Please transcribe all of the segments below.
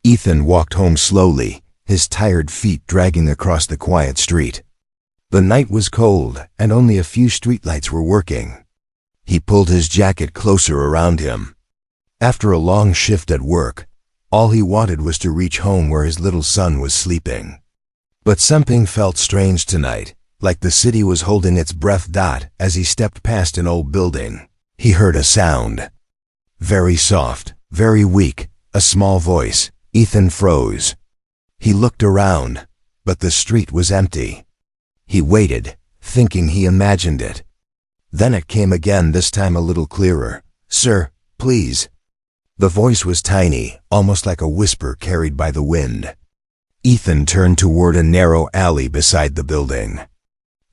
Ethan walked home slowly, his tired feet dragging across the quiet street. The night was cold, and only a few streetlights were working. He pulled his jacket closer around him. After a long shift at work, all he wanted was to reach home where his little son was sleeping. But something felt strange tonight, like the city was holding its breath. As he stepped past an old building, he heard a sound. Very soft, very weak, a small voice. Ethan froze. He looked around, but the street was empty. He waited, thinking he imagined it. Then it came again, this time a little clearer. "Sir, please." The voice was tiny, almost like a whisper carried by the wind. Ethan turned toward a narrow alley beside the building.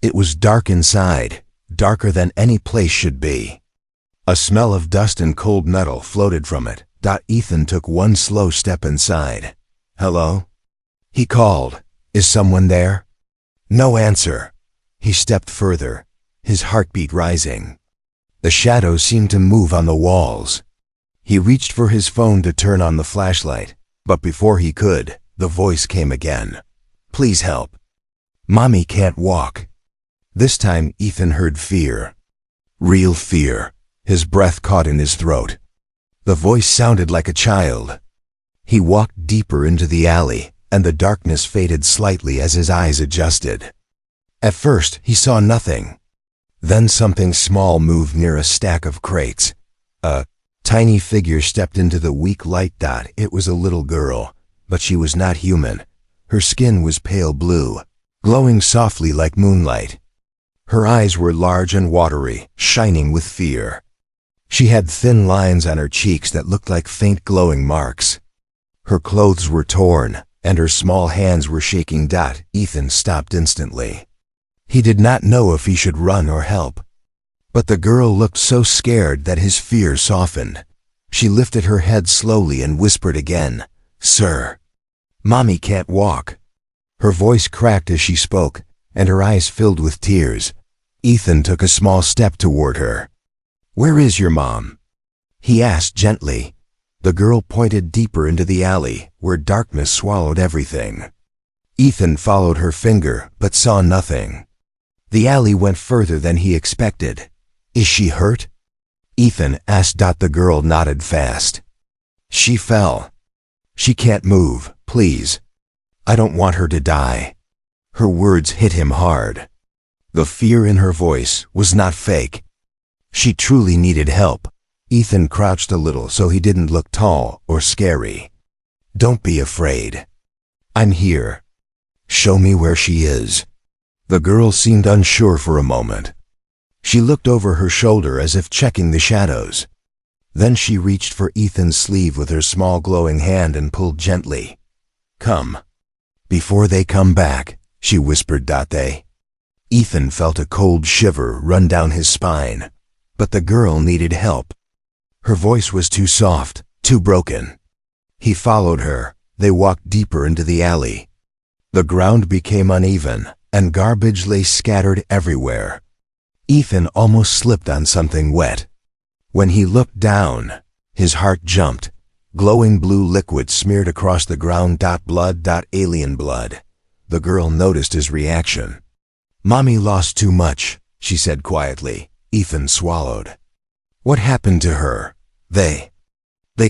It was dark inside, darker than any place should be. A smell of dust and cold metal floated from it. Ethan took one slow step inside. "Hello?" he called. "Is someone there?" No answer. He stepped further, his heartbeat rising. The shadows seemed to move on the walls. He reached for his phone to turn on the flashlight, but before he could, the voice came again. "Please help. Mommy can't walk." This time Ethan heard fear. Real fear. His breath caught in his throat. The voice sounded like a child. He walked deeper into the alley, and the darkness faded slightly as his eyes adjusted. At first, he saw nothing. Then something small moved near a stack of crates. A tiny figure stepped into the weak light. It was a little girl, but she was not human. Her skin was pale blue, glowing softly like moonlight. Her eyes were large and watery, shining with fear. She had thin lines on her cheeks that looked like faint glowing marks. Her clothes were torn, and her small hands were shaking. Ethan stopped instantly. He did not know if he should run or help. But the girl looked so scared that his fear softened. She lifted her head slowly and whispered again, "Sir, Mommy can't walk." Her voice cracked as she spoke, and her eyes filled with tears. Ethan took a small step toward her. "Where is your mom?" he asked gently. The girl pointed deeper into the alley, where darkness swallowed everything. Ethan followed her finger, but saw nothing. The alley went further than he expected. "Is she hurt?" Ethan asked. The girl nodded fast. "She fell. She can't move, please. I don't want her to die." Her words hit him hard. The fear in her voice was not fake. She truly needed help. Ethan crouched a little so he didn't look tall or scary. "Don't be afraid. I'm here. Show me where she is." The girl seemed unsure for a moment. She looked over her shoulder as if checking the shadows. Then she reached for Ethan's sleeve with her small glowing hand and pulled gently. "Come. Before they come back," she whispered. Ethan felt a cold shiver run down his spine. But the girl needed help. Her voice was too soft, too broken. He followed her. They walked deeper into the alley. The ground became uneven, and garbage lay scattered everywhere. Ethan almost slipped on something wet. When he looked down, his heart jumped. Glowing blue liquid smeared across the ground. Blood. Alien blood. The girl noticed his reaction. "Mommy lost too much," she said quietly. Ethan swallowed. "What happened to her?" They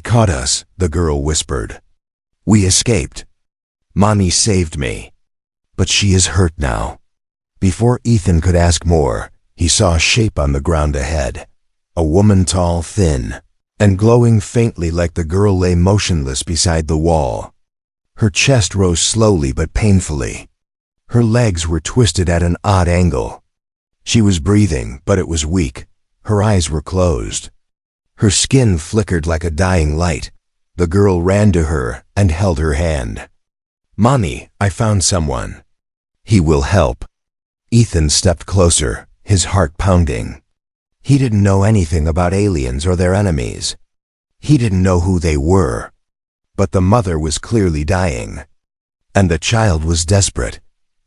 caught us," the girl whispered. "We escaped. Mommy saved me. But she is hurt now." Before Ethan could ask more, he saw a shape on the ground ahead. A woman, tall, thin, and glowing faintly like the girl, lay motionless beside the wall. Her chest rose slowly but painfully. Her legs were twisted at an odd angle. She was breathing, but it was weak. Her eyes were closed. Her skin flickered like a dying light. The girl ran to her and held her hand. "Mommy, I found someone. He will help." Ethan stepped closer, his heart pounding. He didn't know anything about aliens or their enemies. He didn't know who they were. But the mother was clearly dying. And the child was desperate.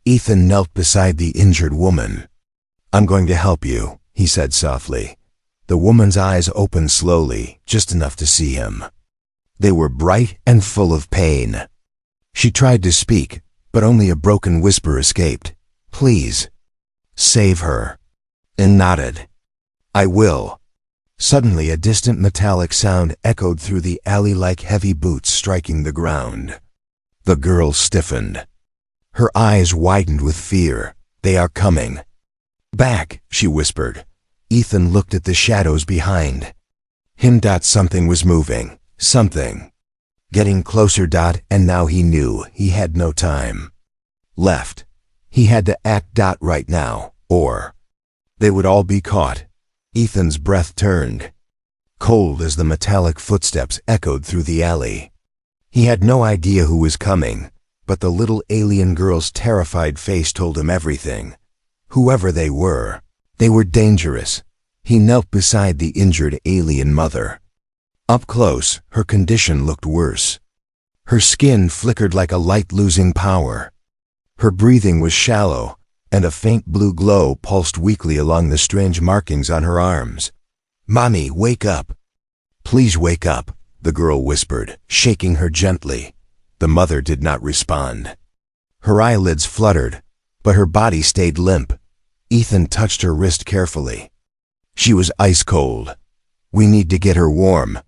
Ethan knelt beside the injured woman. "I'm going to help you," he said softly. The woman's eyes opened slowly, just enough to see him. They were bright and full of pain. She tried to speak, but only a broken whisper escaped. "Please, save her." And nodded. "I will." Suddenly a distant metallic sound echoed through the alley like heavy boots striking the ground. The girl stiffened. Her eyes widened with fear. "They are coming." "Back," she whispered. Ethan looked at the shadows behind him. Something was moving. Something. Getting closer. And now he knew he had no time left. He had to act. Right now, or they would all be caught. Ethan's breath turned cold as the metallic footsteps echoed through the alley. He had no idea who was coming, but the little alien girl's terrified face told him everything. Whoever they were dangerous. He knelt beside the injured alien mother. Up close, her condition looked worse. Her skin flickered like a light losing power. Her breathing was shallow, and a faint blue glow pulsed weakly along the strange markings on her arms. "Mommy, wake up. Please wake up," the girl whispered, shaking her gently. The mother did not respond. Her eyelids fluttered, but her body stayed limp. Ethan touched her wrist carefully. She was ice cold. "We need to get her warm,"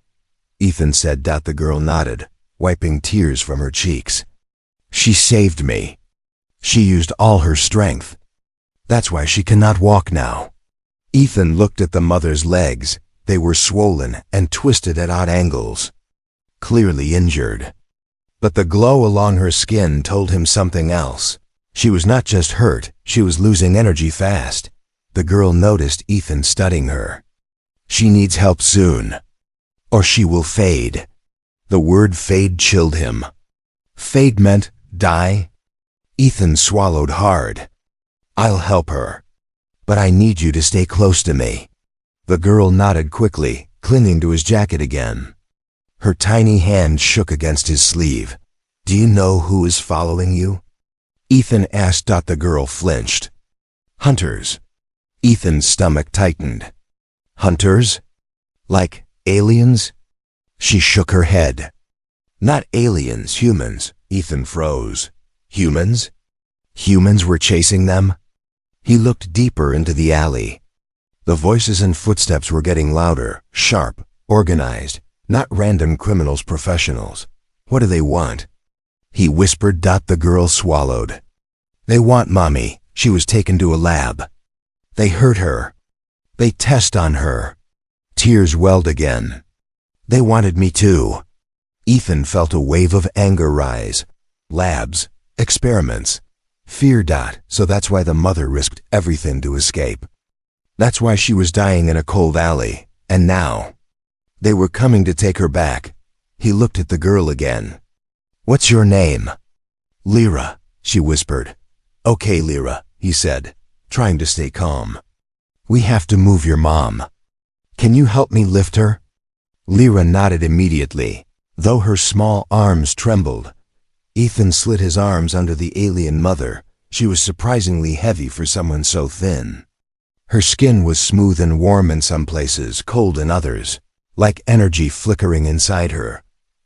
Ethan said. The girl nodded, wiping tears from her cheeks. "She saved me. She used all her strength. That's why she cannot walk now." Ethan looked at the mother's legs. They were swollen and twisted at odd angles, clearly injured. But the glow along her skin told him something else. She was not just hurt, she was losing energy fast. The girl noticed Ethan studying her. "She needs help soon, or she will fade." The word fade chilled him. Fade meant die. Ethan swallowed hard. "I'll help her, but I need you to stay close to me." The girl nodded quickly, clinging to his jacket again. Her tiny hand shook against his sleeve. "Do you know who is following you?" Ethan asked. The girl flinched. "Hunters." Ethan's stomach tightened. "Hunters? Like aliens?" She shook her head. "Not aliens, humans." Ethan froze. "Humans? Humans were chasing them?" He looked deeper into the alley. The voices and footsteps were getting louder, sharp, organized, not random criminals, professionals. "What do they want?" He whispered. The girl swallowed. "They want Mommy. She was taken to a lab. They hurt her. They test on her." Tears welled again. "They wanted me too." Ethan felt a wave of anger rise. Labs, experiments, fear. So that's why the mother risked everything to escape. That's why she was dying in a cold alley. And now they were coming to take her back. He looked at the girl again. "What's your name?" "Lyra," she whispered. "Okay, Lyra," he said, trying to stay calm. "We have to move your mom. Can you help me lift her?" Lyra nodded immediately, though her small arms trembled. Ethan slid his arms under the alien mother. She was surprisingly heavy for someone so thin. Her skin was smooth and warm in some places, cold in others, like energy flickering inside her.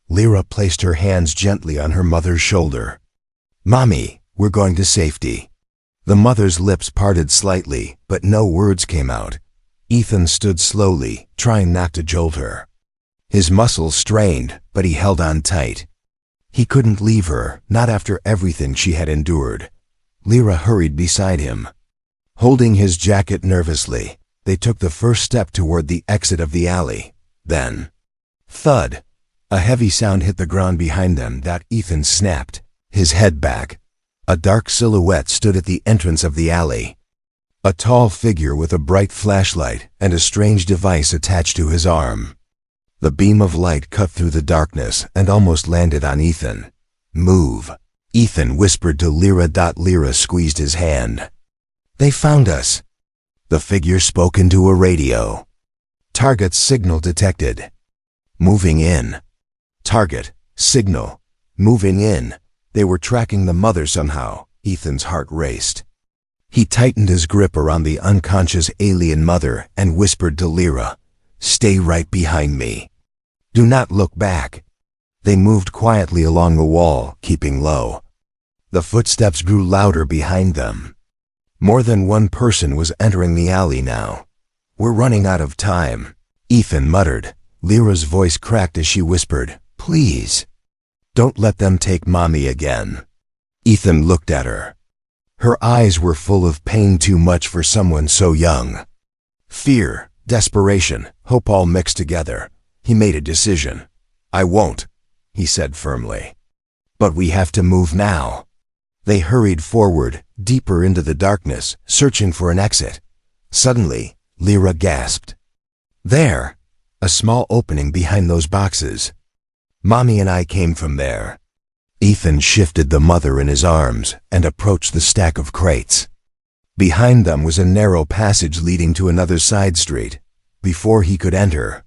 Lyra placed her hands gently on her mother's shoulder. "Mommy, we're going to safety." The mother's lips parted slightly, but no words came out. Ethan stood slowly, trying not to jolt her. His muscles strained, but he held on tight. He couldn't leave her, not after everything she had endured. Lyra hurried beside him. Holding his jacket nervously, they took the first step toward the exit of the alley. Then, thud! A heavy sound hit the ground behind them. Ethan snapped his head back. A dark silhouette stood at the entrance of the alley. A tall figure with a bright flashlight and a strange device attached to his arm. The beam of light cut through the darkness and almost landed on Ethan. "Move," Ethan whispered to Lyra. Lyra squeezed his hand. "They found us." The figure spoke into a radio. "Target signal detected. Moving in." Target, signal, moving in. They were tracking the mother somehow. Ethan's heart raced. He tightened his grip around the unconscious alien mother and whispered to Lyra, "Stay right behind me. Do not look back." They moved quietly along the wall, keeping low. The footsteps grew louder behind them. More than one person was entering the alley now. "We're running out of time," Ethan muttered. Lyra's voice cracked as she whispered, "Please, don't let them take Mommy again." Ethan looked at her. Her eyes were full of pain, too much for someone so young. Fear, desperation, hope all mixed together. He made a decision. "I won't," he said firmly. "But we have to move now." They hurried forward, deeper into the darkness, searching for an exit. Suddenly, Lyra gasped. "There! A small opening behind those boxes. Mommy and I came from there." Ethan shifted the mother in his arms and approached the stack of crates. Behind them was a narrow passage leading to another side street. Before he could enter,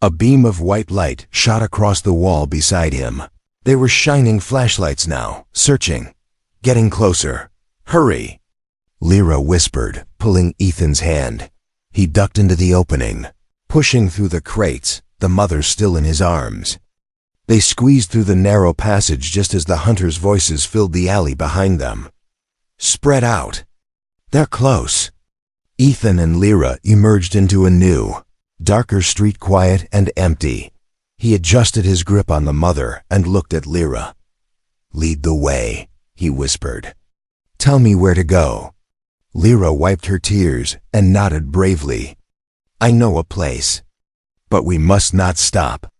a beam of white light shot across the wall beside him. They were shining flashlights now, searching, getting closer. "Hurry!" Lyra whispered, pulling Ethan's hand. He ducked into the opening, pushing through the crates, the mother still in his arms. They squeezed through the narrow passage just as the hunters' voices filled the alley behind them. "Spread out. They're close." Ethan and Lyra emerged into a new, darker street, quiet and empty. He adjusted his grip on the mother and looked at Lyra. "Lead the way," he whispered. "Tell me where to go." Lyra wiped her tears and nodded bravely. "I know a place. But we must not stop."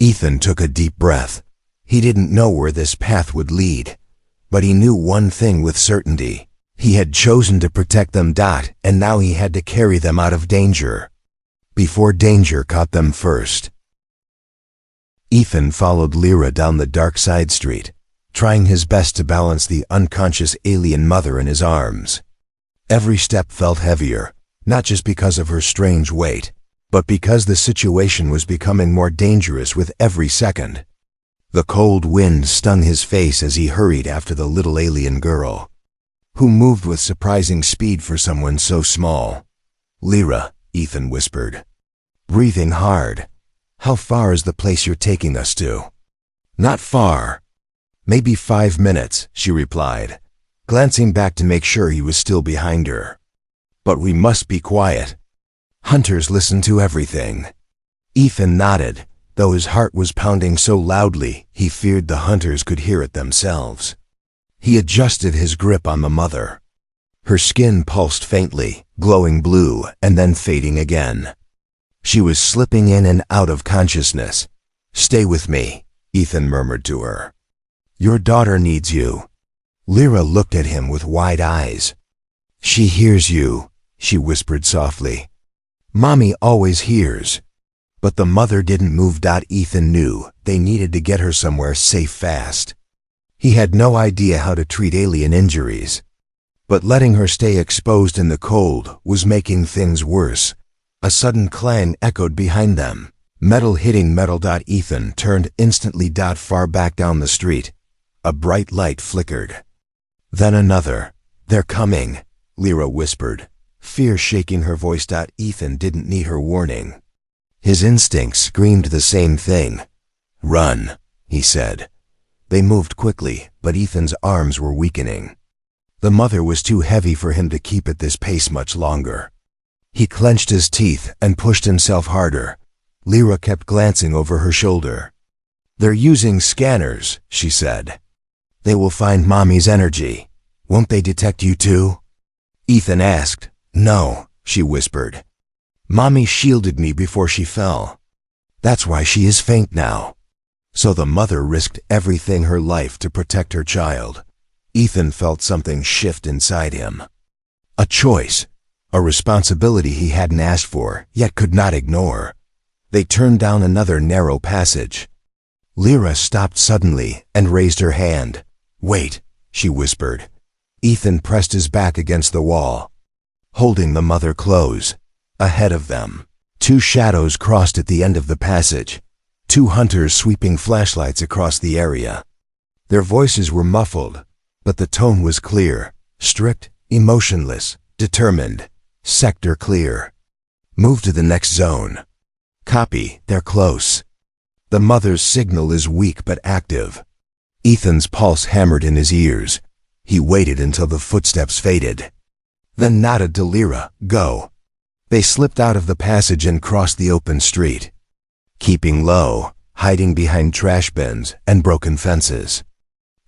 Ethan took a deep breath. He didn't know where this path would lead, but he knew one thing with certainty. He had chosen to protect them, and now he had to carry them out of danger, before danger caught them first. Ethan followed Lyra down the dark side street, trying his best to balance the unconscious alien mother in his arms. Every step felt heavier, not just because of her strange weight, but because the situation was becoming more dangerous with every second. The cold wind stung his face as he hurried after the little alien girl, who moved with surprising speed for someone so small. "Lyra," Ethan whispered, breathing hard. "How far is the place you're taking us to?" "Not far. Maybe 5 minutes," she replied, glancing back to make sure he was still behind her. "But we must be quiet. Hunters listen to everything." Ethan nodded, though his heart was pounding so loudly he feared the hunters could hear it themselves. He adjusted his grip on the mother. Her skin pulsed faintly, glowing blue and then fading again. She was slipping in and out of consciousness. "Stay with me," Ethan murmured to her. "Your daughter needs you." Lyra looked at him with wide eyes. "She hears you," she whispered softly. "Mommy always hears." But the mother didn't move. Ethan knew they needed to get her somewhere safe fast. He had no idea how to treat alien injuries, but letting her stay exposed in the cold was making things worse. A sudden clang echoed behind them, metal hitting metal. Ethan turned instantly. Far back down the street, a bright light flickered. Then another. "They're coming," Lyra whispered, fear shaking her voice. Ethan didn't need her warning. His instincts screamed the same thing. "Run," he said. They moved quickly, but Ethan's arms were weakening. The mother was too heavy for him to keep at this pace much longer. He clenched his teeth and pushed himself harder. Lyra kept glancing over her shoulder. "They're using scanners," she said. "They will find Mommy's energy. Won't they detect you too?" Ethan asked. "No," she whispered. "Mommy shielded me before she fell. That's why she is faint now." So the mother risked everything, her life, to protect her child. Ethan felt something shift inside him. A choice, a responsibility he hadn't asked for, yet could not ignore. They turned down another narrow passage. Lyra stopped suddenly and raised her hand. "Wait," she whispered. Ethan pressed his back against the wall, holding the mother close. Ahead of them, two shadows crossed at the end of the passage, two hunters sweeping flashlights across the area. Their voices were muffled, but the tone was clear, strict, emotionless, determined. "Sector clear. Move to the next zone." "Copy, they're close." The mother's signal is weak but active. Ethan's pulse hammered in his ears. He waited until the footsteps faded. Then nodded to Lyra, "Go." They slipped out of the passage and crossed the open street. Keeping low, hiding behind trash bins and broken fences.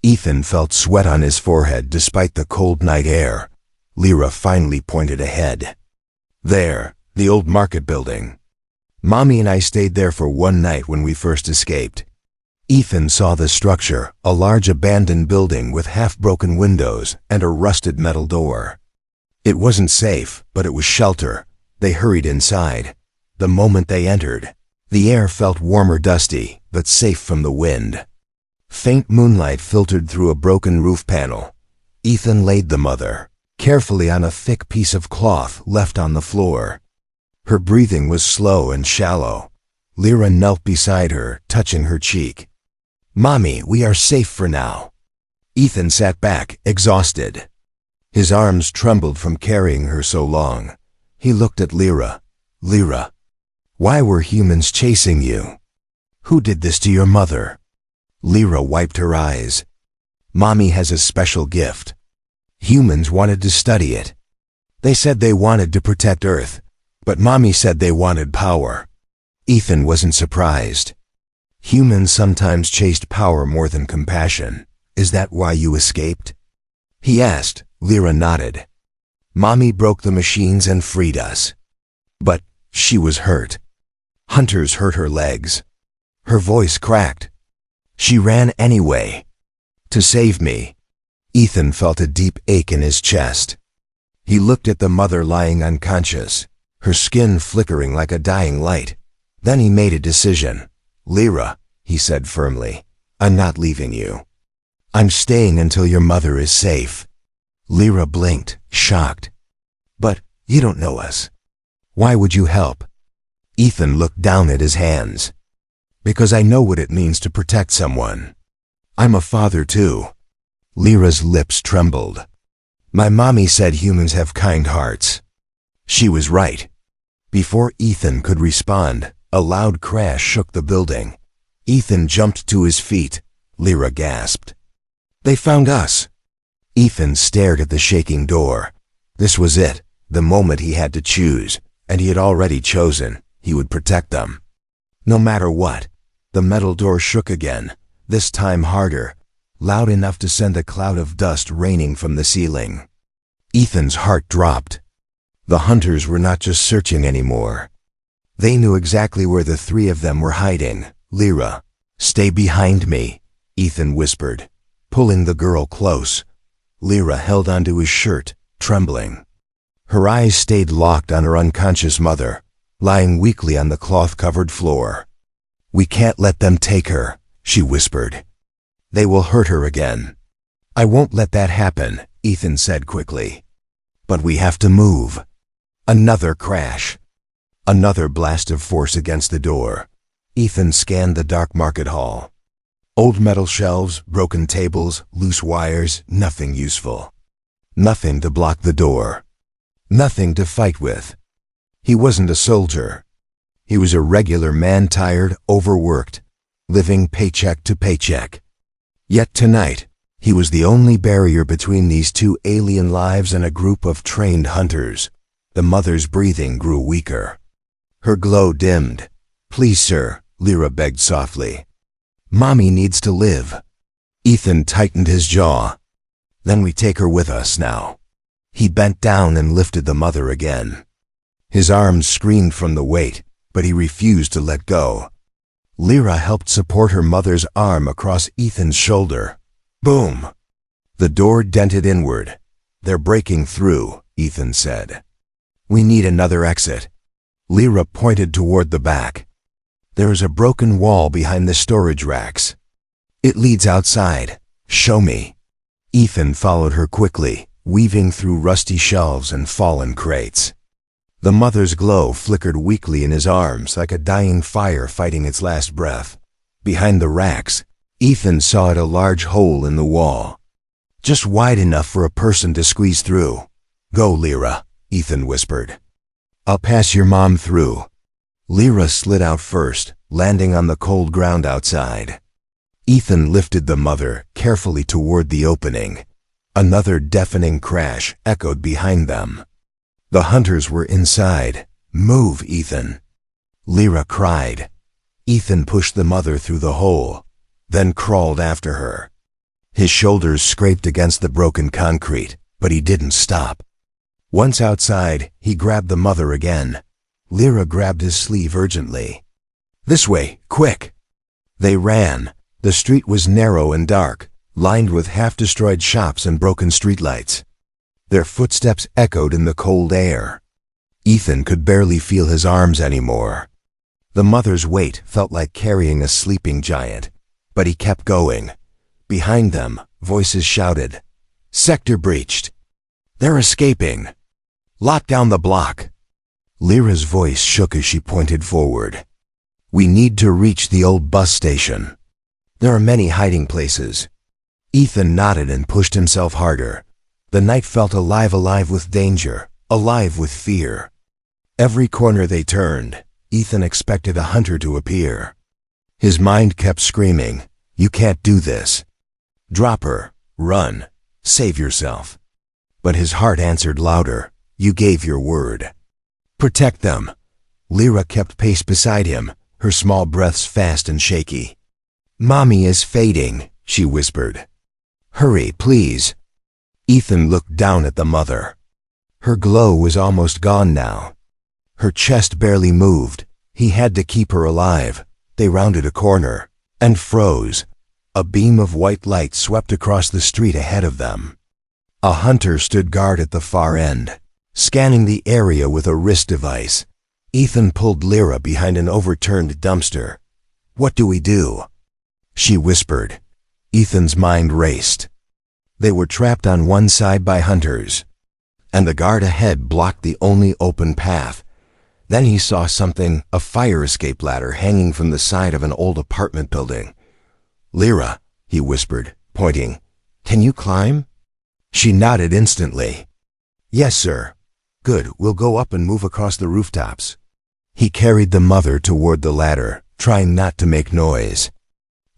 Ethan felt sweat on his forehead despite the cold night air. Lyra finally pointed ahead. "There, the old market building. Mommy and I stayed there for one night when we first escaped." Ethan saw the structure, a large abandoned building with half-broken windows and a rusted metal door. It wasn't safe, but it was shelter. They hurried inside. The moment they entered, the air felt warmer, dusty, but safe from the wind. Faint moonlight filtered through a broken roof panel. Ethan laid the mother carefully on a thick piece of cloth left on the floor. Her breathing was slow and shallow. Lyra knelt beside her, touching her cheek. "Mommy, we are safe for now." Ethan sat back, exhausted. His arms trembled from carrying her so long. He looked at Lyra. "Lyra, why were humans chasing you? Who did this to your mother?" Lyra wiped her eyes. "Mommy has a special gift. Humans wanted to study it. They said they wanted to protect Earth, but Mommy said they wanted power." Ethan wasn't surprised. Humans sometimes chased power more than compassion. "Is that why you escaped?" he asked. Lyra nodded. "Mommy broke the machines and freed us. But she was hurt. Hunters hurt her legs." Her voice cracked. "She ran anyway. To save me." Ethan felt a deep ache in his chest. He looked at the mother lying unconscious, her skin flickering like a dying light. Then he made a decision. "Lyra," he said firmly, "I'm not leaving you. I'm staying until your mother is safe." Lyra blinked, shocked. "But you don't know us. Why would you help?" Ethan looked down at his hands. "Because I know what it means to protect someone. I'm a father too." Lyra's lips trembled. "My mommy said humans have kind hearts." She was right. Before Ethan could respond, a loud crash shook the building. Ethan jumped to his feet. Lyra gasped. "They found us." Ethan stared at the shaking door. This was it, the moment he had to choose, and he had already chosen. He would protect them. No matter what. The metal door shook again, this time harder, loud enough to send a cloud of dust raining from the ceiling. Ethan's heart dropped. The hunters were not just searching anymore. They knew exactly where the three of them were hiding. "Lyra, stay behind me," Ethan whispered, pulling the girl close. Lyra held onto his shirt, trembling. Her eyes stayed locked on her unconscious mother, lying weakly on the cloth-covered floor. "We can't let them take her," she whispered. "They will hurt her again." "I won't let that happen," Ethan said quickly. "But we have to move." Another crash. Another blast of force against the door. Ethan scanned the dark market hall. Old metal shelves, broken tables, loose wires, nothing useful. Nothing to block the door. Nothing to fight with. He wasn't a soldier. He was a regular man, tired, overworked, living paycheck to paycheck. Yet tonight, he was the only barrier between these two alien lives and a group of trained hunters. The mother's breathing grew weaker. Her glow dimmed. "Please, sir," Lyra begged softly. "Mommy needs to live." Ethan tightened his jaw. "Then we take her with us now." He bent down and lifted the mother again. His arms screamed from the weight, but he refused to let go. Lyra helped support her mother's arm across Ethan's shoulder. Boom! The door dented inward. "They're breaking through," Ethan said. "We need another exit." Lyra pointed toward the back. "There is a broken wall behind the storage racks. It leads outside. Show me." Ethan followed her quickly, weaving through rusty shelves and fallen crates. The mother's glow flickered weakly in his arms like a dying fire fighting its last breath. Behind the racks, Ethan saw a large hole in the wall, just wide enough for a person to squeeze through. "Go, Lyra," Ethan whispered. "I'll pass your mom through." Lyra slid out first, landing on the cold ground outside. Ethan lifted the mother carefully toward the opening. Another deafening crash echoed behind them. The hunters were inside. "Move, Ethan!" Lyra cried. Ethan pushed the mother through the hole, then crawled after her. His shoulders scraped against the broken concrete, but he didn't stop. Once outside, he grabbed the mother again. Lyra grabbed his sleeve urgently. "This way, quick!" They ran. The street was narrow and dark, lined with half-destroyed shops and broken streetlights. Their footsteps echoed in the cold air. Ethan could barely feel his arms anymore. The mother's weight felt like carrying a sleeping giant, but he kept going. Behind them, voices shouted, "Sector breached! They're escaping! Lock down the block!" Lyra's voice shook as she pointed forward. "We need to reach the old bus station. There are many hiding places." Ethan nodded and pushed himself harder. The night felt alive with danger, alive with fear. Every corner they turned, Ethan expected a hunter to appear. His mind kept screaming, "You can't do this. Drop her, run, save yourself." But his heart answered louder, "You gave your word. Protect them." Lyra kept pace beside him, her small breaths fast and shaky. "Mommy is fading," she whispered. "Hurry, please." Ethan looked down at the mother. Her glow was almost gone now. Her chest barely moved. He had to keep her alive. They rounded a corner and froze. A beam of white light swept across the street ahead of them. A hunter stood guard at the far end, scanning the area with a wrist device. Ethan pulled Lyra behind an overturned dumpster. "What do we do?" she whispered. Ethan's mind raced. They were trapped on one side by hunters, and the guard ahead blocked the only open path. Then he saw something, a fire escape ladder hanging from the side of an old apartment building. "Lyra," he whispered, pointing, "can you climb?" She nodded instantly. "Yes, sir." "Good, we'll go up and move across the rooftops." He carried the mother toward the ladder, trying not to make noise.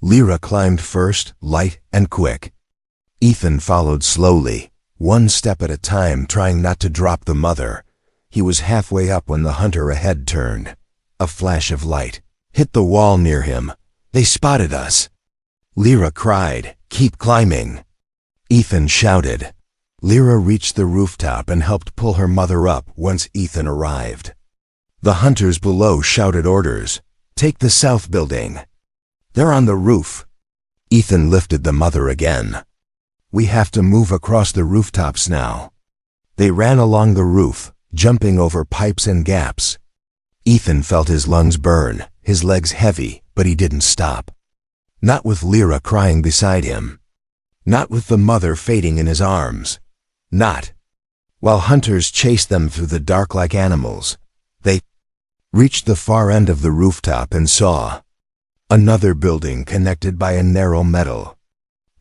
Lyra climbed first, light and quick. Ethan followed slowly, one step at a time, trying not to drop the mother. He was halfway up when the hunter ahead turned. A flash of light hit the wall near him. "They spotted us!" Lyra cried, "Keep climbing!" Ethan shouted. Lyra reached the rooftop and helped pull her mother up once Ethan arrived. The hunters below shouted orders. "Take the south building." "They're on the roof." Ethan lifted the mother again. "We have to move across the rooftops now." They ran along the roof, jumping over pipes and gaps. Ethan felt his lungs burn, his legs heavy, but he didn't stop. Not with Lyra crying beside him. Not with the mother fading in his arms. Not while hunters chased them through the dark like animals. They reached the far end of the rooftop and saw another building connected by a narrow metal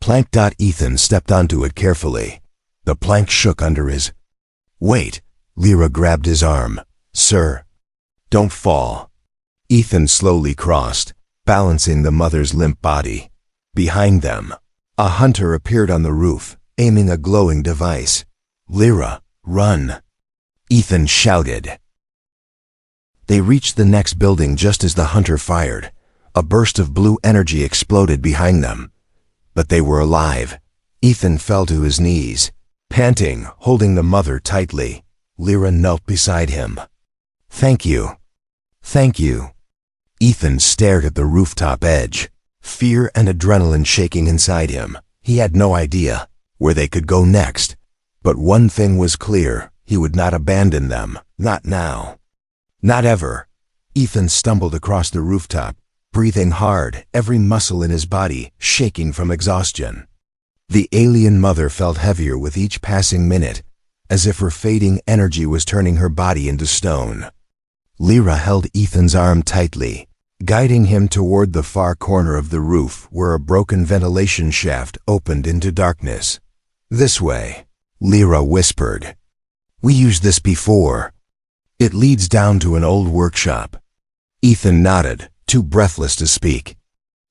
plank. Ethan stepped onto it carefully. The plank shook under his weight. Lyra grabbed his arm. "Sir, don't fall." Ethan slowly crossed, balancing the mother's limp body. Behind them, a hunter appeared on the roof, aiming a glowing device. "Lyra, run!" Ethan shouted. They reached the next building just as the hunter fired. A burst of blue energy exploded behind them. But they were alive. Ethan fell to his knees, panting, holding the mother tightly. Lyra knelt beside him. "Thank you. Thank you." Ethan stared at the rooftop edge, fear and adrenaline shaking inside him. He had no idea where they could go next. But one thing was clear, he would not abandon them, not now. Not ever. Ethan stumbled across the rooftop, breathing hard, every muscle in his body shaking from exhaustion. The alien mother felt heavier with each passing minute, as if her fading energy was turning her body into stone. Lyra held Ethan's arm tightly, guiding him toward the far corner of the roof where a broken ventilation shaft opened into darkness. "This way," Lyra whispered. "We used this before. It leads down to an old workshop." Ethan nodded, too breathless to speak.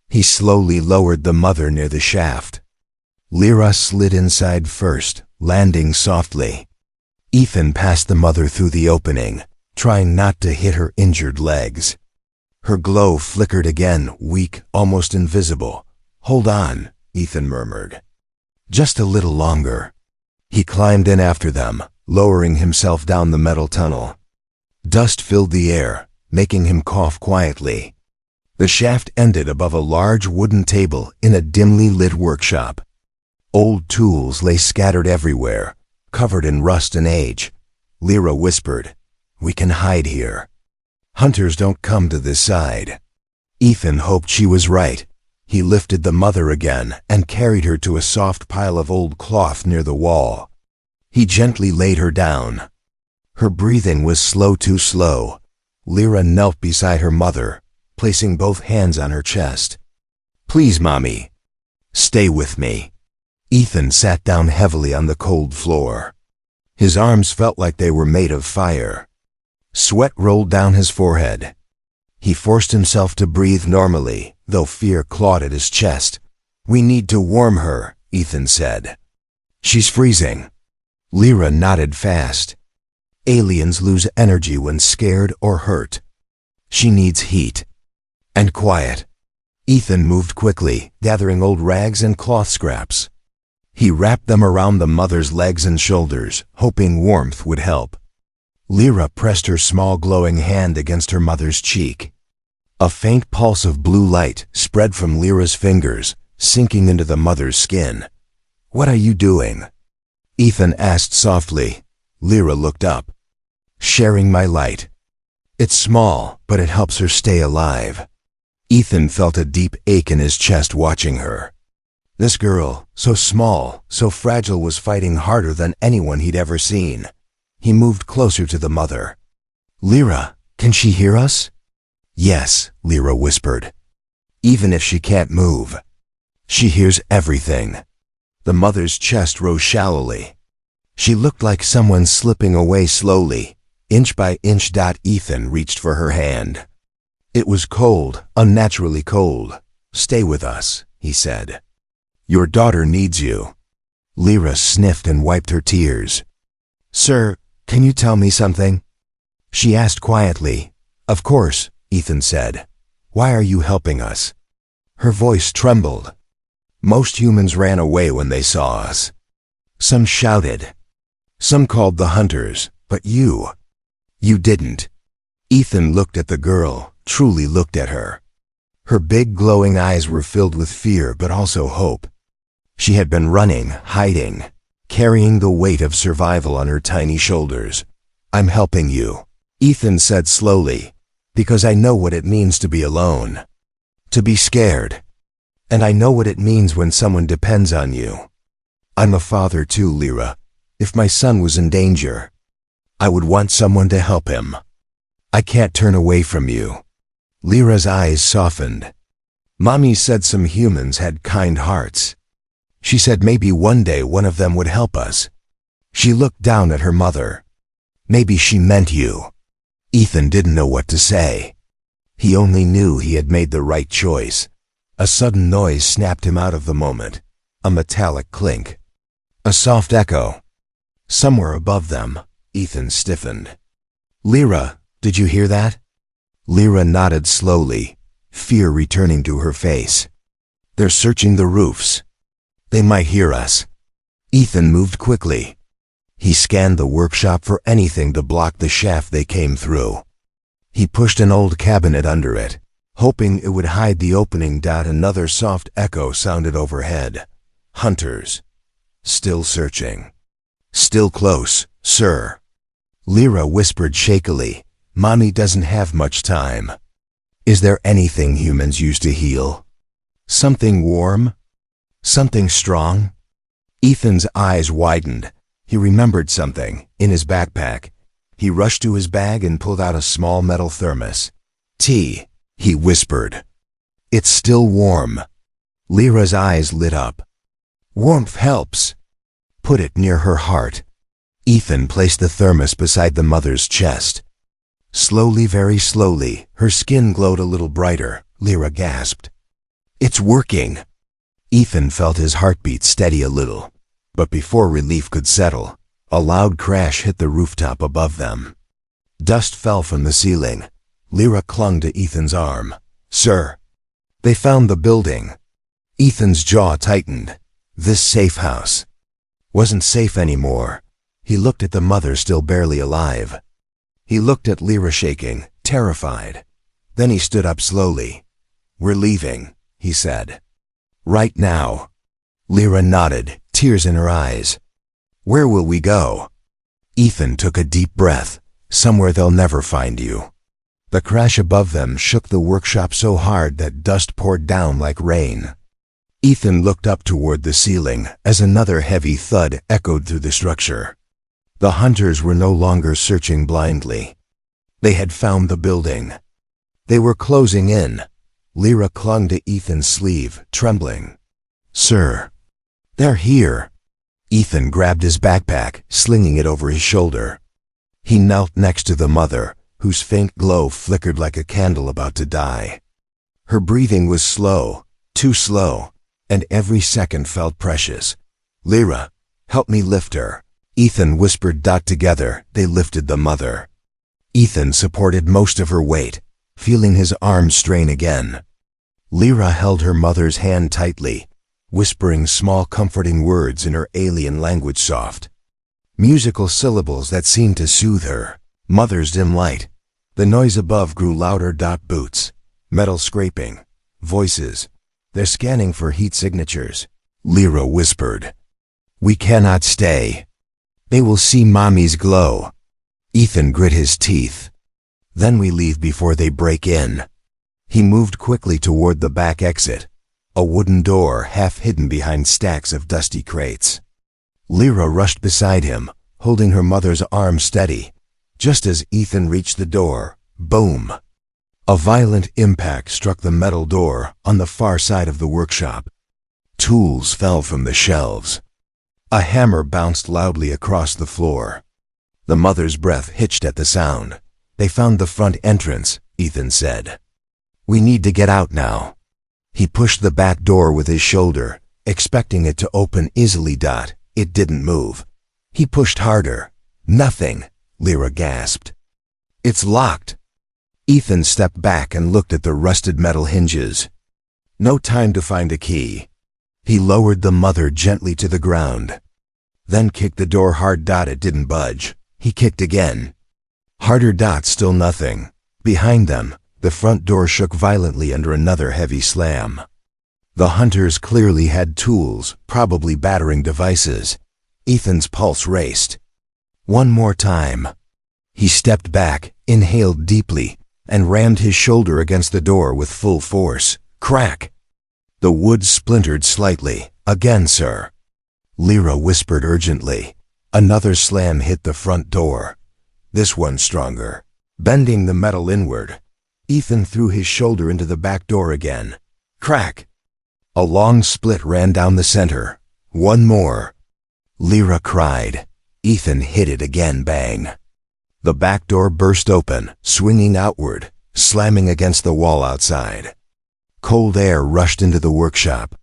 He slowly lowered the mother near the shaft. Lyra slid inside first, landing softly. Ethan passed the mother through the opening, trying not to hit her injured legs. Her glow flickered again, weak, almost invisible. "Hold on," Ethan murmured. "Just a little longer." He climbed in after them, lowering himself down the metal tunnel. Dust filled the air, making him cough quietly. The shaft ended above a large wooden table in a dimly lit workshop. Old tools lay scattered everywhere, covered in rust and age. Lyra whispered, "We can hide here. Hunters don't come to this side." Ethan hoped she was right. He lifted the mother again and carried her to a soft pile of old cloth near the wall. He gently laid her down. Her breathing was slow, too slow. Lyra knelt beside her mother, placing both hands on her chest. "Please, Mommy, stay with me." Ethan sat down heavily on the cold floor. His arms felt like they were made of fire. Sweat rolled down his forehead. He forced himself to breathe normally, though fear clawed at his chest. "We need to warm her," Ethan said. "She's freezing." Lyra nodded fast. "Aliens lose energy when scared or hurt. She needs heat. And quiet." Ethan moved quickly, gathering old rags and cloth scraps. He wrapped them around the mother's legs and shoulders, hoping warmth would help. Lyra pressed her small glowing hand against her mother's cheek. A faint pulse of blue light spread from Lyra's fingers, sinking into the mother's skin. "What are you doing?" Ethan asked softly. Lyra looked up. "Sharing my light. It's small, but it helps her stay alive." Ethan felt a deep ache in his chest watching her. This girl, so small, so fragile, was fighting harder than anyone he'd ever seen. He moved closer to the mother. "Lyra, can she hear us?" "Yes," Lyra whispered. "Even if she can't move. She hears everything." The mother's chest rose shallowly. She looked like someone slipping away slowly, inch by inch. Ethan reached for her hand. It was cold, unnaturally cold. "Stay with us," he said. "Your daughter needs you." Lyra sniffed and wiped her tears. "Sir, can you tell me something?" she asked quietly. "Of course," Ethan said. "Why are you helping us?" Her voice trembled. "Most humans ran away when they saw us. Some shouted. Some called the hunters, but you didn't." Ethan looked at the girl, truly looked at her. Her big glowing eyes were filled with fear but also hope. She had been running, hiding, carrying the weight of survival on her tiny shoulders. "I'm helping you," Ethan said slowly, "because I know what it means to be alone, to be scared. And I know what it means when someone depends on you. I'm a father too, Lyra. If my son was in danger, I would want someone to help him. I can't turn away from you." Lyra's eyes softened. "Mommy said some humans had kind hearts. She said maybe one day one of them would help us." She looked down at her mother. "Maybe she meant you." Ethan didn't know what to say. He only knew he had made the right choice. A sudden noise snapped him out of the moment. A metallic clink. A soft echo. Somewhere above them, Ethan stiffened. "Lyra, did you hear that?" Lyra nodded slowly, fear returning to her face. "They're searching the roofs. They might hear us." Ethan moved quickly. He scanned the workshop for anything to block the shaft they came through. He pushed an old cabinet under it, hoping it would hide the opening. Another soft echo sounded overhead. "Hunters. Still searching. Still close, sir." Lyra whispered shakily, "Mommy doesn't have much time. Is there anything humans use to heal? Something warm? Something strong?" Ethan's eyes widened. He remembered something in his backpack. He rushed to his bag and pulled out a small metal thermos. "Tea," he whispered. "It's still warm." Lyra's eyes lit up. "Warmth helps. Put it near her heart." Ethan placed the thermos beside the mother's chest. Slowly, very slowly, her skin glowed a little brighter. Lyra gasped. "It's working!" Ethan felt his heartbeat steady a little. But before relief could settle, a loud crash hit the rooftop above them. Dust fell from the ceiling. Lyra clung to Ethan's arm. "Sir." They found the building. Ethan's jaw tightened. This safe house wasn't safe anymore. He looked at the mother still barely alive. He looked at Lyra shaking, terrified. Then he stood up slowly. "We're leaving," he said. "Right now." Lyra nodded, tears in her eyes. "Where will we go?" Ethan took a deep breath. "Somewhere they'll never find you." The crash above them shook the workshop so hard that dust poured down like rain. Ethan looked up toward the ceiling as another heavy thud echoed through the structure. The hunters were no longer searching blindly. They had found the building. They were closing in. Lyra clung to Ethan's sleeve, trembling. "Sir." "They're here." Ethan grabbed his backpack, slinging it over his shoulder. He knelt next to the mother, whose faint glow flickered like a candle about to die. Her breathing was slow, too slow, and every second felt precious. "Lyra, help me lift her." Ethan whispered. Together, they lifted the mother. Ethan supported most of her weight, feeling his arms strain again. Lyra held her mother's hand tightly, whispering small comforting words in her alien language, soft, musical syllables that seemed to soothe her. Mother's dim light. The noise above grew louder. Boots, metal scraping, voices. "They're scanning for heat signatures," Lyra whispered. "We cannot stay. They will see Mommy's glow." Ethan grit his teeth. "Then we leave before they break in." He moved quickly toward the back exit, a wooden door half hidden behind stacks of dusty crates. Lyra rushed beside him, holding her mother's arm steady. Just as Ethan reached the door, boom! A violent impact struck the metal door on the far side of the workshop. Tools fell from the shelves. A hammer bounced loudly across the floor. The mother's breath hitched at the sound. "They found the front entrance," Ethan said. "We need to get out now." He pushed the back door with his shoulder, expecting it to open easily. It didn't move. He pushed harder. "Nothing," Lyra gasped. "It's locked." Ethan stepped back and looked at the rusted metal hinges. No time to find a key. He lowered the mother gently to the ground, then kicked the door hard. It didn't budge. He kicked again. Harder. Still nothing. Behind them, the front door shook violently under another heavy slam. The hunters clearly had tools, probably battering devices. Ethan's pulse raced. One more time. He stepped back, inhaled deeply, and rammed his shoulder against the door with full force. Crack! The wood splintered slightly. "Again, sir," Lyra whispered urgently. Another slam hit the front door. This one stronger. Bending the metal inward, Ethan threw his shoulder into the back door again. Crack! A long split ran down the center. "One more," Lyra cried. Ethan hit it again. Bang! The back door burst open, swinging outward, slamming against the wall outside. Cold air rushed into the workshop.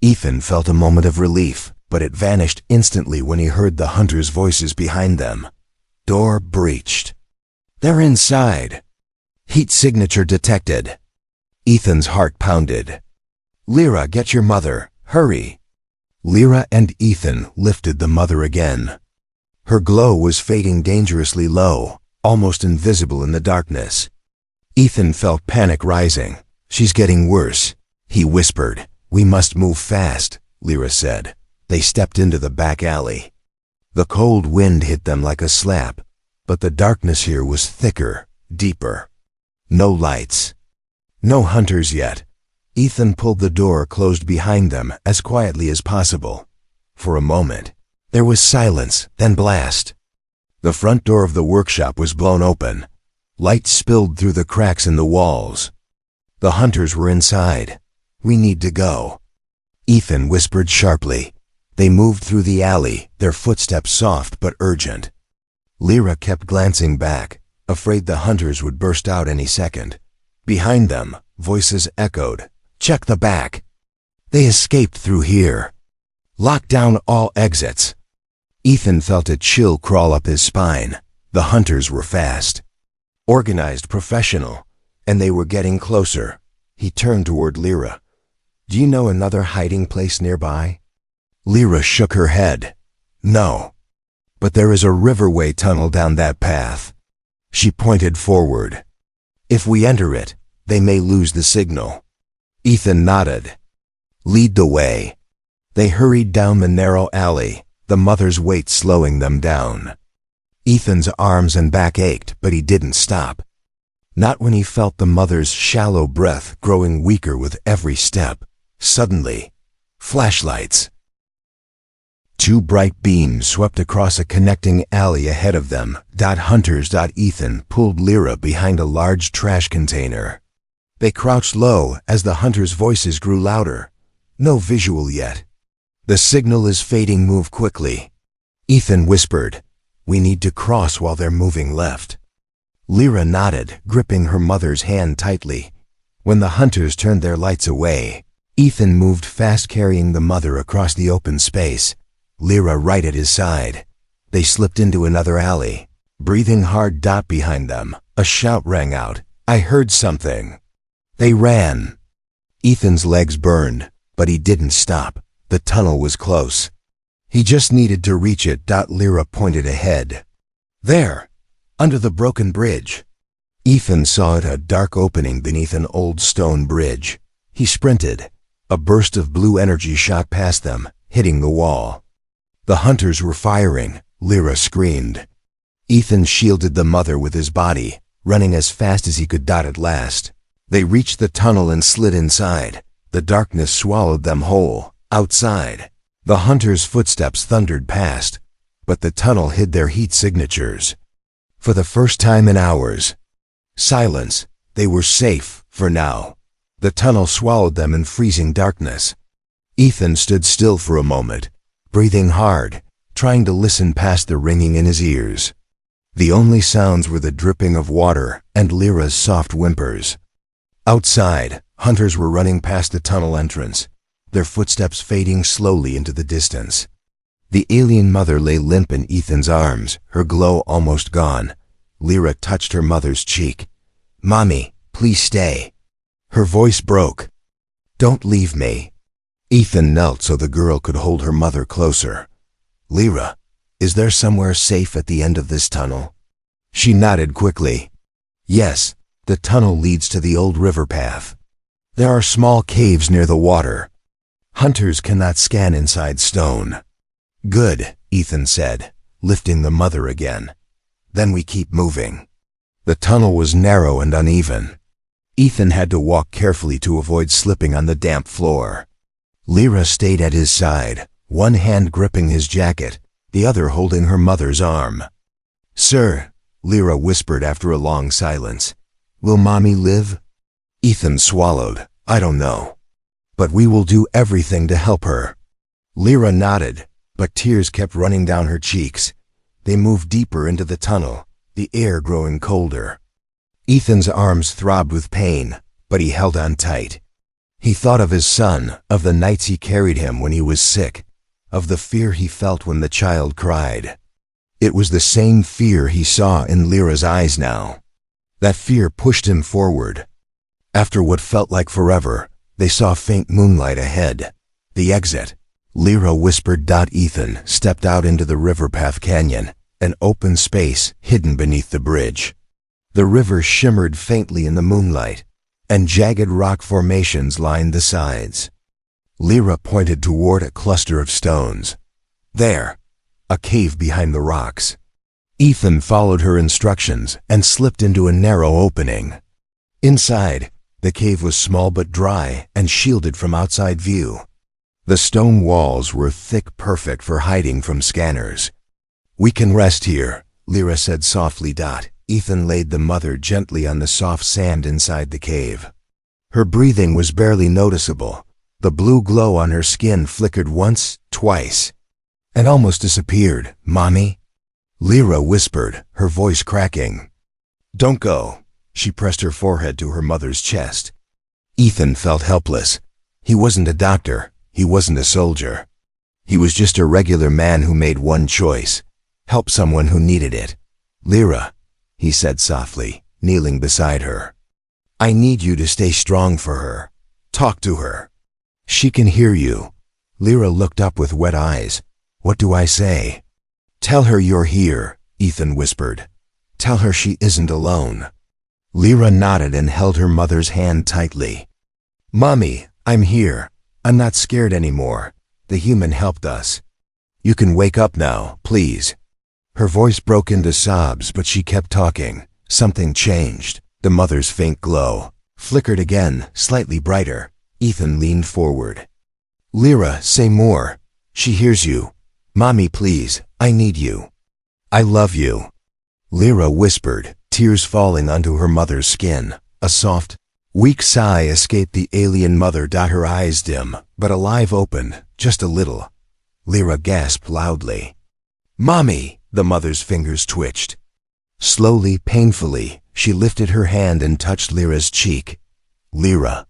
Ethan felt a moment of relief, but it vanished instantly when he heard the hunters' voices behind them. Door breached. "They're inside." Heat signature detected. Ethan's heart pounded. "Lyra, get your mother. Hurry." Lyra and Ethan lifted the mother again. Her glow was fading dangerously low, almost invisible in the darkness. Ethan felt panic rising. "She's getting worse," he whispered. "We must move fast," Lyra said. They stepped into the back alley. The cold wind hit them like a slap, but the darkness here was thicker, deeper. No lights. No hunters yet. Ethan pulled the door closed behind them as quietly as possible. For a moment, there was silence, then blast. The front door of the workshop was blown open. Light spilled through the cracks in the walls. The hunters were inside. "We need to go," Ethan whispered sharply. They moved through the alley, their footsteps soft but urgent. Lyra kept glancing back, afraid the hunters would burst out any second. Behind them, voices echoed, "Check the back. They escaped through here. Lock down all exits." Ethan felt a chill crawl up his spine. The hunters were fast, organized, professional, and they were getting closer. He turned toward Lyra. "Do you know another hiding place nearby?" Lyra shook her head. "No. But there is a riverway tunnel down that path." She pointed forward. "If we enter it, they may lose the signal." Ethan nodded. "Lead the way." They hurried down the narrow alley, the mother's weight slowing them down. Ethan's arms and back ached, but he didn't stop. Not when he felt the mother's shallow breath growing weaker with every step. Suddenly, flashlights. Two bright beams swept across a connecting alley ahead of them. Hunters. Ethan pulled Lyra behind a large trash container. They crouched low as the hunters' voices grew louder. No visual yet. "The signal is fading. Move quickly." Ethan whispered, "We need to cross while they're moving left." Lyra nodded, gripping her mother's hand tightly. When the hunters turned their lights away, Ethan moved fast, carrying the mother across the open space, Lyra right at his side. They slipped into another alley. Breathing hard. Behind them, a shout rang out, "I heard something." They ran. Ethan's legs burned, but he didn't stop. The tunnel was close. He just needed to reach it. Lyra pointed ahead. "There, under the broken bridge." Ethan saw it, a dark opening beneath an old stone bridge. He sprinted. A burst of blue energy shot past them, hitting the wall. The hunters were firing. Lyra screamed. Ethan shielded the mother with his body, running as fast as he could. At last, they reached the tunnel and slid inside. The darkness swallowed them whole. Outside, the hunters' footsteps thundered past, but the tunnel hid their heat signatures. For the first time in hours, silence. They were safe, for now. The tunnel swallowed them in freezing darkness. Ethan stood still for a moment, breathing hard, trying to listen past the ringing in his ears. The only sounds were the dripping of water and Lyra's soft whimpers. Outside, hunters were running past the tunnel entrance, their footsteps fading slowly into the distance. The alien mother lay limp in Ethan's arms, her glow almost gone. Lyra touched her mother's cheek. "Mommy, please stay." Her voice broke. "Don't leave me." Ethan knelt so the girl could hold her mother closer. "Lyra, is there somewhere safe at the end of this tunnel?" She nodded quickly. "Yes, the tunnel leads to the old river path. There are small caves near the water. Hunters cannot scan inside stone." "Good," Ethan said, lifting the mother again. "Then we keep moving." The tunnel was narrow and uneven. Ethan had to walk carefully to avoid slipping on the damp floor. Lyra stayed at his side, one hand gripping his jacket, the other holding her mother's arm. "Sir," Lyra whispered after a long silence, "will Mommy live?" Ethan swallowed. "I don't know. But we will do everything to help her." Lyra nodded, but tears kept running down her cheeks. They moved deeper into the tunnel, the air growing colder. Ethan's arms throbbed with pain, but he held on tight. He thought of his son, of the nights he carried him when he was sick, of the fear he felt when the child cried. It was the same fear he saw in Lyra's eyes now. That fear pushed him forward. After what felt like forever, they saw faint moonlight ahead. The exit. Lyra whispered. Ethan stepped out into the river path canyon, an open space hidden beneath the bridge. The river shimmered faintly in the moonlight, and jagged rock formations lined the sides. Lyra pointed toward a cluster of stones. There, a cave behind the rocks. Ethan followed her instructions and slipped into a narrow opening. Inside, the cave was small but dry and shielded from outside view. The stone walls were thick, perfect for hiding from scanners. "We can rest here," Lyra said softly. Ethan laid the mother gently on the soft sand inside the cave. Her breathing was barely noticeable. The blue glow on her skin flickered once, twice, and almost disappeared. "Mommy?" Lyra whispered, her voice cracking. Don't go. She pressed her forehead to her mother's chest. Ethan felt helpless. He wasn't a doctor. He wasn't a soldier. He was just a regular man who made one choice: help someone who needed it. Lyra, he said softly, kneeling beside her. I need you to stay strong for her. Talk to her. She can hear you. Lyra looked up with wet eyes. What do I say? Tell her you're here, Ethan whispered. Tell her she isn't alone. Lyra nodded and held her mother's hand tightly. Mommy, I'm here. I'm not scared anymore. The human helped us. You can wake up now, please. Her voice broke into sobs, but she kept talking. Something changed. The mother's faint glow flickered again, slightly brighter. Ethan leaned forward. Lyra, say more. She hears you. Mommy, please, I need you. I love you. Lyra whispered, tears falling onto her mother's skin. A soft, weak sigh escaped the alien mother. Her eyes dim, but alive opened, just a little. Lyra gasped loudly. Mommy! The mother's fingers twitched. Slowly, painfully, she lifted her hand and touched Lyra's cheek. Lyra,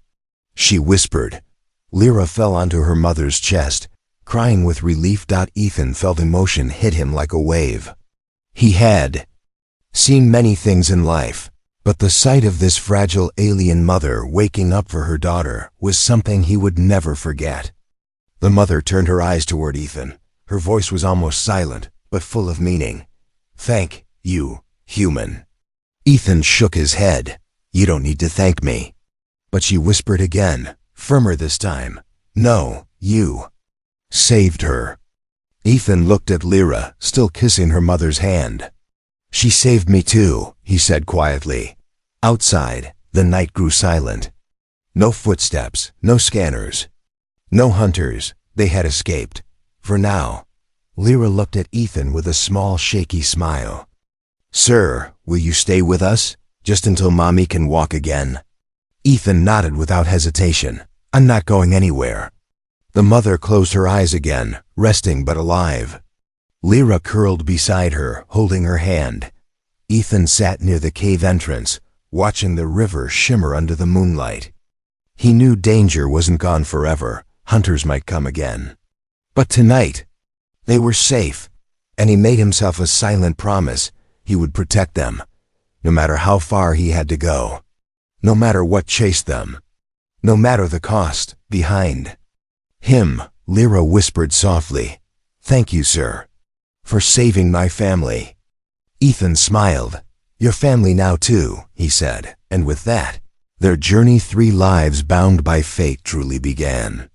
she whispered. Lyra fell onto her mother's chest, crying with relief. Ethan felt emotion hit him like a wave. He had seen many things in life, but the sight of this fragile alien mother waking up for her daughter was something he would never forget. The mother turned her eyes toward Ethan. Her voice was almost silent, but full of meaning. Thank you, human. Ethan shook his head. You don't need to thank me. But she whispered again, firmer this time. No, you saved her. Ethan looked at Lyra, still kissing her mother's hand. She saved me too, he said quietly. Outside, the night grew silent. No footsteps, no scanners, no hunters. They had escaped. For now. Lyra looked at Ethan with a small, shaky smile. Sir, will you stay with us? Just until Mommy can walk again? Ethan nodded without hesitation. I'm not going anywhere. The mother closed her eyes again, resting but alive. Lyra curled beside her, holding her hand. Ethan sat near the cave entrance, watching the river shimmer under the moonlight. He knew danger wasn't gone forever. Hunters might come again. But tonight, they were safe, and he made himself a silent promise he would protect them, no matter how far he had to go, no matter what chased them, no matter the cost behind him. Lyra whispered softly, Thank you, sir, for saving my family. Ethan smiled. Your family now too, he said, and with that, their journey, 3 lives bound by fate, truly began.